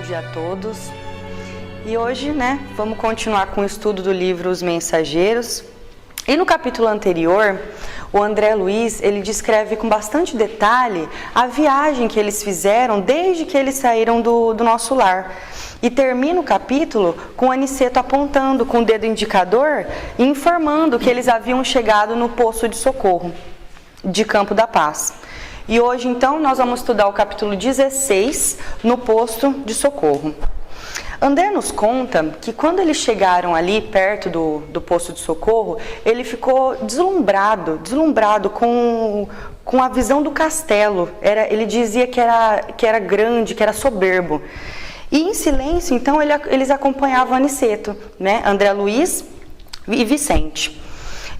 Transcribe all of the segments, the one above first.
dia a todos. E hoje, vamos continuar com o estudo do livro Os Mensageiros. E no capítulo anterior, o André Luiz, ele descreve com bastante detalhe a viagem que eles fizeram desde que eles saíram do nosso lar. E termina o capítulo com Aniceto apontando com o dedo indicador e informando que eles haviam chegado no posto de socorro de Campo da Paz. E hoje, então, nós vamos estudar o capítulo 16 no posto de socorro. André nos conta que quando eles chegaram ali perto do posto de socorro, ele ficou deslumbrado com a visão do castelo. Ele dizia que era grande, que era soberbo. E em silêncio, então, eles acompanhavam Aniceto, André Luiz e Vicente.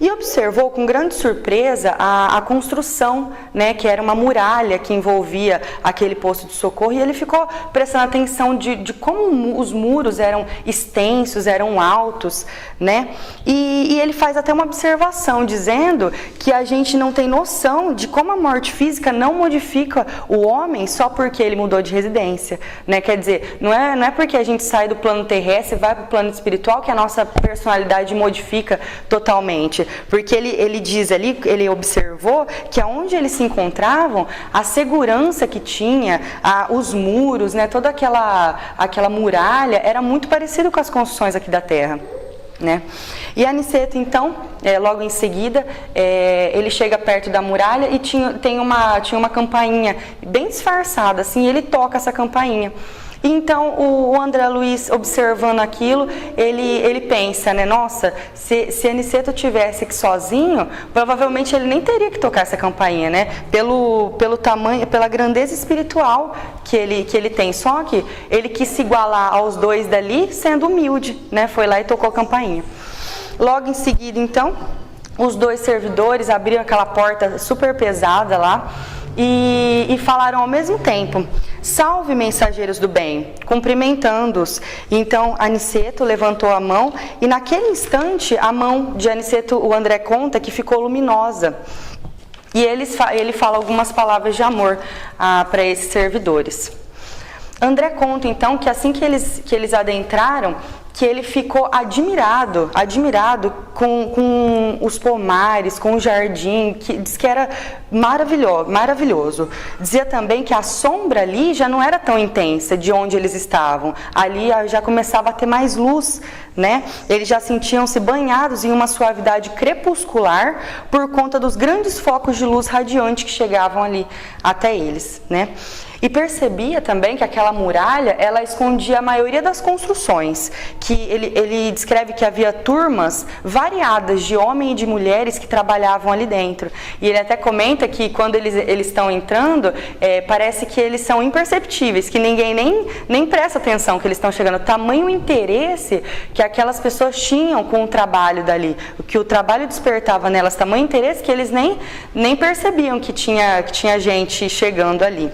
E observou com grande surpresa a construção, que era uma muralha que envolvia aquele posto de socorro, e ele ficou prestando atenção de como os muros eram extensos, eram altos, E ele faz até uma observação dizendo que a gente não tem noção de como a morte física não modifica o homem só porque ele mudou de residência, Quer dizer, não é porque a gente sai do plano terrestre e vai para o plano espiritual que a nossa personalidade modifica totalmente. Porque ele diz ali, ele observou que aonde eles se encontravam, a segurança que tinha, os muros, toda aquela muralha, era muito parecido com as construções aqui da Terra. E Aniceto, então, logo em seguida, ele chega perto da muralha e tinha uma campainha bem disfarçada, assim, e ele toca essa campainha. Então, o André Luiz, observando aquilo, ele pensa, nossa, se Aniceto tivesse aqui sozinho, provavelmente ele nem teria que tocar essa campainha, Pelo tamanho, pela grandeza espiritual que ele tem. Só que ele quis se igualar aos dois dali, sendo humilde, Foi lá e tocou a campainha. Logo em seguida, então, os dois servidores abriram aquela porta super pesada lá, e falaram ao mesmo tempo: salve, mensageiros do bem, cumprimentando-os. Então Aniceto levantou a mão e naquele instante a mão de Aniceto, o André conta, que ficou luminosa. E ele fala algumas palavras de amor para esses servidores. André conta então que assim que eles adentraram, que ele ficou admirado com os pomares, com o jardim, que diz que era maravilhoso. Dizia também que a sombra ali já não era tão intensa de onde eles estavam. Ali já começava a ter mais luz, Eles já sentiam-se banhados em uma suavidade crepuscular por conta dos grandes focos de luz radiante que chegavam ali até eles, E percebia também que aquela muralha, ela escondia a maioria das construções, que ele descreve que havia turmas variadas de homens e de mulheres que trabalhavam ali dentro. E ele até comenta que quando eles estão entrando, parece que eles são imperceptíveis, que ninguém nem presta atenção que eles estão chegando. Tamanho interesse que aquelas pessoas tinham com o trabalho dali, que o trabalho despertava nelas, tamanho interesse que eles nem percebiam que tinha gente chegando ali.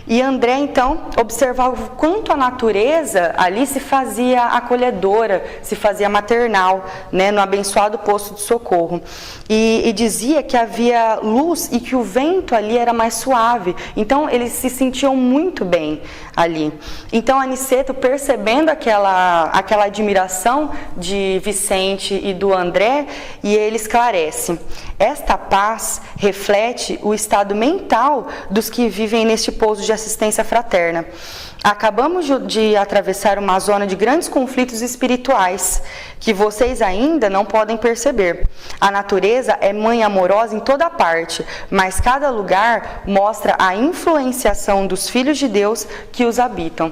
E André, então, observava o quanto a natureza ali se fazia acolhedora, se fazia maternal, no abençoado posto de socorro. E dizia que havia luz e que o vento ali era mais suave. Então, eles se sentiam muito bem ali. Então, Aniceto, percebendo aquela admiração de Vicente e do André, e ele esclarece: esta paz reflete o estado mental dos que vivem neste posto de assistência fraterna. Acabamos de atravessar uma zona de grandes conflitos espirituais que vocês ainda não podem perceber. A natureza é mãe amorosa em toda parte, mas cada lugar mostra a influenciação dos filhos de Deus que os habitam.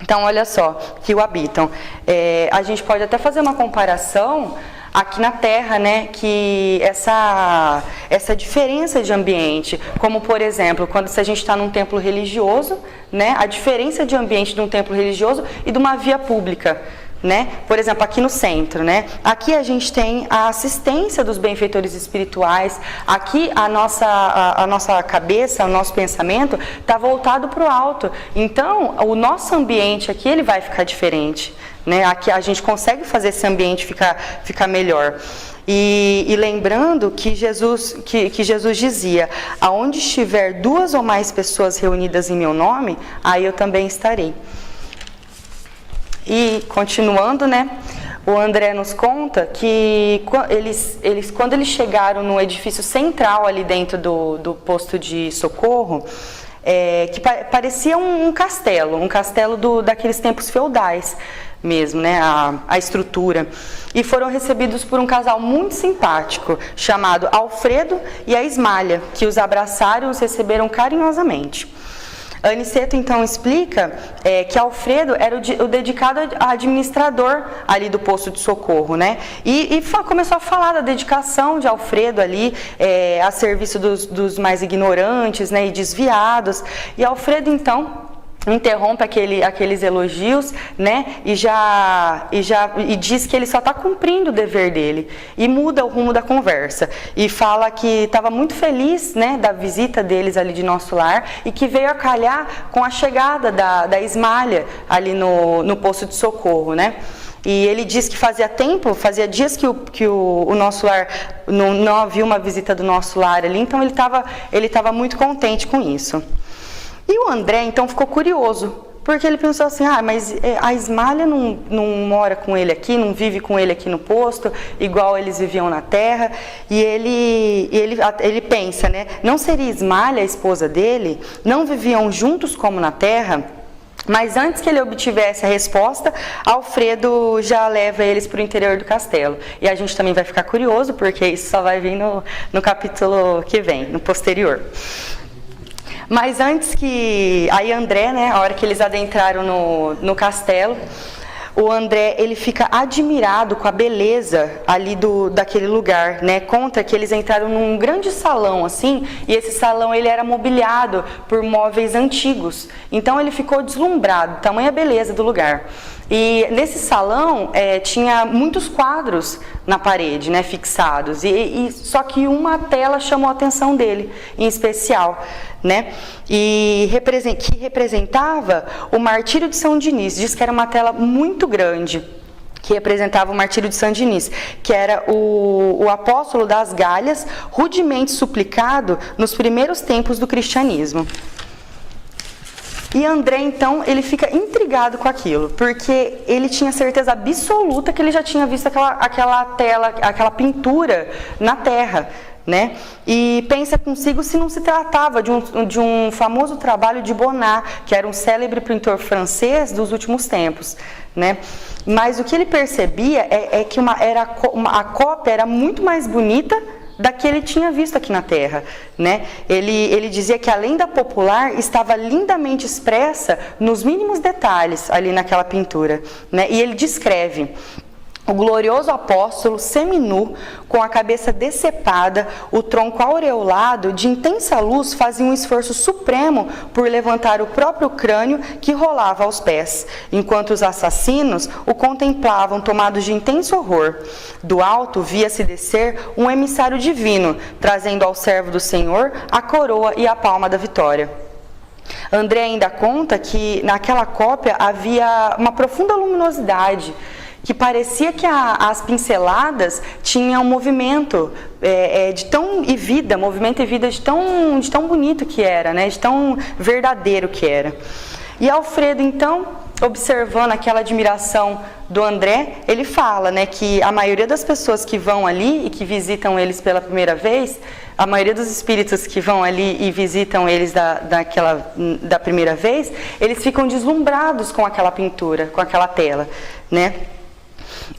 Então, olha só, que o habitam. A gente pode até fazer uma comparação aqui na Terra, que essa diferença de ambiente, como por exemplo, se a gente está num templo religioso, a diferença de ambiente de um templo religioso e de uma via pública, né? Por exemplo, aqui no centro, né? Aqui a gente tem a assistência dos benfeitores espirituais. Aqui a nossa cabeça, o nosso pensamento está voltado para o alto. Então, o nosso ambiente aqui ele vai ficar diferente, né? Aqui a gente consegue fazer esse ambiente ficar melhor. E lembrando que Jesus dizia: aonde estiver 2 ou mais pessoas reunidas em meu nome, aí eu também estarei. E continuando, né, o André nos conta que quando eles chegaram no edifício central ali dentro do posto de socorro, que parecia um castelo daqueles tempos feudais mesmo, né, a estrutura. E foram recebidos por um casal muito simpático, chamado Alfredo e a Ismália, que os abraçaram e os receberam carinhosamente. Aniceto então explica que Alfredo era o dedicado administrador ali do posto de socorro, né? E começou a falar da dedicação de Alfredo ali a serviço dos mais ignorantes, né, e desviados. E Alfredo então interrompe aqueles elogios, né, e diz que ele só está cumprindo o dever dele, e muda o rumo da conversa e fala que estava muito feliz, né, da visita deles ali de Nosso Lar, e que veio a calhar com a chegada da Ismália ali no posto de socorro, né. E ele diz que fazia dias que o Nosso Lar não havia uma visita do Nosso Lar ali, então ele estava muito contente com isso. E o André, então, ficou curioso, porque ele pensou assim: mas a Ismália não mora com ele aqui, não vive com ele aqui no posto, igual eles viviam na terra. E ele pensa, né, não seria Ismália a esposa dele? Não viviam juntos como na terra? Mas antes que ele obtivesse a resposta, Alfredo já leva eles para o interior do castelo. E a gente também vai ficar curioso, porque isso só vai vir no capítulo que vem, no posterior. Mas antes aí André, né, a hora que eles adentraram no castelo, o André, ele fica admirado com a beleza ali daquele lugar, né? Conta que eles entraram num grande salão, assim, e esse salão ele era mobiliado por móveis antigos. Então ele ficou deslumbrado, tamanha beleza do lugar. E nesse salão tinha muitos quadros na parede, né, fixados, só que uma tela chamou a atenção dele, em especial, né, que representava o martírio de São Diniz. Diz que era uma tela muito grande, que representava o martírio de São Diniz, que era o apóstolo das Galhas, rudemente suplicado nos primeiros tempos do cristianismo. E André, então, ele fica intrigado com aquilo, porque ele tinha certeza absoluta que ele já tinha visto aquela tela, aquela pintura na terra, né? E pensa consigo se não se tratava de um famoso trabalho de Bonnat, que era um célebre pintor francês dos últimos tempos, né? Mas o que ele percebia é que a cópia era muito mais bonita da que ele tinha visto aqui na Terra, né? Ele dizia que a lenda popular estava lindamente expressa nos mínimos detalhes ali naquela pintura, né? E ele descreve o glorioso apóstolo seminu, com a cabeça decepada, o tronco aureolado de intensa luz, fazia um esforço supremo por levantar o próprio crânio que rolava aos pés, enquanto os assassinos o contemplavam tomados de intenso horror. Do alto via-se descer um emissário divino, trazendo ao servo do Senhor a coroa e a palma da vitória. André ainda conta que naquela cópia havia uma profunda luminosidade, que parecia que as pinceladas tinham movimento movimento e vida de tão bonito que era, né? De tão verdadeiro que era. E Alfredo, então, observando aquela admiração do André, ele fala, né, que a maioria das pessoas que vão ali e que visitam eles pela primeira vez, a maioria dos espíritos que vão ali e visitam eles da primeira vez, eles ficam deslumbrados com aquela pintura, com aquela tela, né?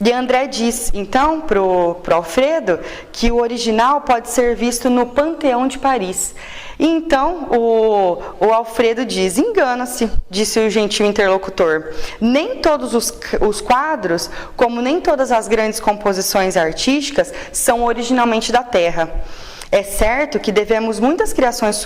E André diz, então, pro Alfredo, que o original pode ser visto no Panteão de Paris. E então, o Alfredo diz: engana-se, disse o gentil interlocutor. Nem todos os quadros, como nem todas as grandes composições artísticas, são originalmente da terra. É certo que devemos muitas criações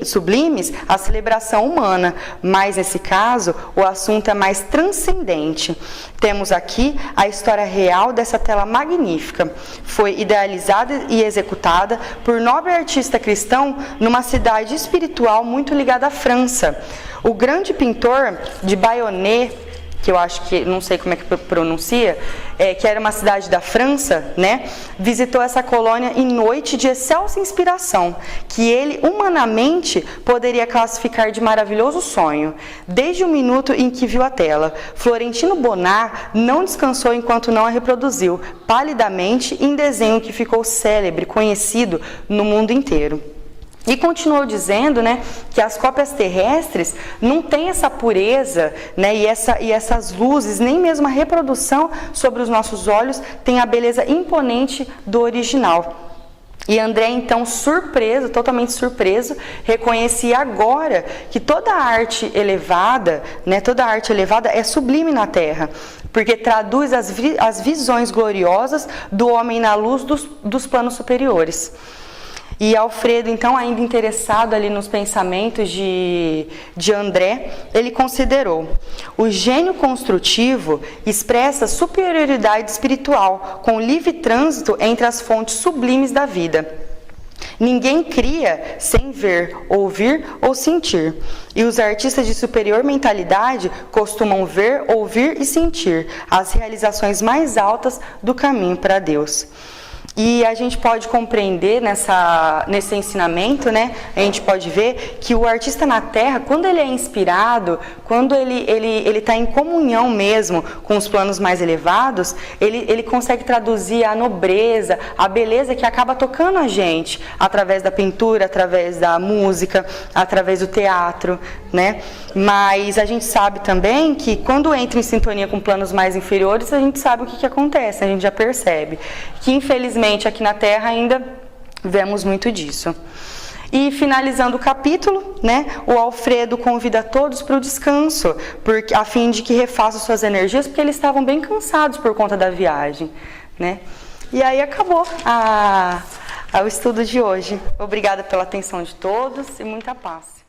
sublimes à celebração humana, mas nesse caso o assunto é mais transcendente. Temos aqui a história real dessa tela magnífica. Foi idealizada e executada por nobre artista cristão numa cidade espiritual muito ligada à França. O grande pintor de Bayonne, que eu acho que, não sei como é que pronuncia, que era uma cidade da França, né? Visitou essa colônia em noite de excelsa inspiração, que ele humanamente poderia classificar de maravilhoso sonho. Desde o minuto em que viu a tela, Florentino Bonnat não descansou enquanto não a reproduziu, palidamente, em desenho que ficou célebre, conhecido no mundo inteiro. E continuou dizendo, né, que as cópias terrestres não têm essa pureza, né, e essas luzes, nem mesmo a reprodução sobre os nossos olhos tem a beleza imponente do original. E André, então, surpreso, totalmente surpreso, reconhecia agora que toda a arte elevada, né, é sublime na Terra, porque traduz as visões gloriosas do homem na luz dos planos superiores. E Alfredo, então, ainda interessado ali nos pensamentos de André, ele considerou: o gênio construtivo expressa superioridade espiritual, com livre trânsito entre as fontes sublimes da vida. Ninguém cria sem ver, ouvir ou sentir. E os artistas de superior mentalidade costumam ver, ouvir e sentir as realizações mais altas do caminho para Deus. E a gente pode compreender nesse ensinamento, né? A gente pode ver que o artista na Terra, quando ele é inspirado, quando ele está em comunhão mesmo com os planos mais elevados, ele consegue traduzir a nobreza, a beleza que acaba tocando a gente através da pintura, através da música, através do teatro, né? Mas a gente sabe também que quando entra em sintonia com planos mais inferiores, a gente sabe o que acontece, a gente já percebe que, infelizmente, aqui na Terra ainda vemos muito disso. E finalizando o capítulo, né, o Alfredo convida todos para o descanso, a fim de que refaçam suas energias, porque eles estavam bem cansados por conta da viagem, né? E aí acabou o estudo de hoje. Obrigada pela atenção de todos e muita paz.